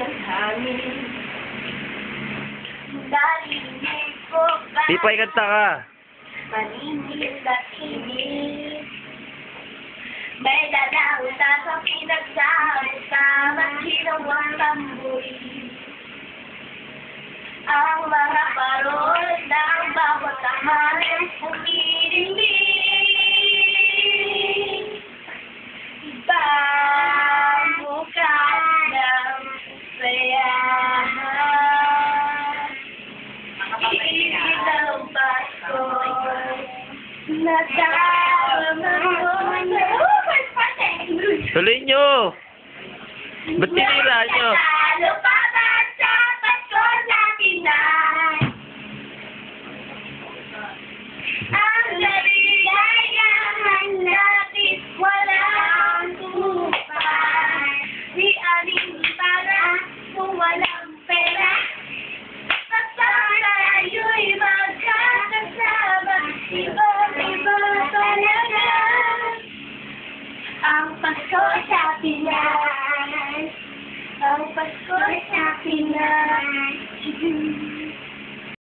ng hangin. Narinig ko ba? Pipay, kanta ka. Maningil at hinig. May lalauta sa pinagsama-sama, ginawang tamboy. Ang mga parol ng bawat tahanan, umiiling. Ibang bukas ng sayahan. Ilaw ba ko? Nadama ko. Tuloy nyo. Ba't tinira nyo? Natalo pa ba sa Pasko natin na? Ang naligayahan natin walang tupad. Di aling para kung walang pera. Basta tayo'y magkakasama, iba-iba talaga. Ang Pasko sa Pinas, ang Pasko sa Pinas.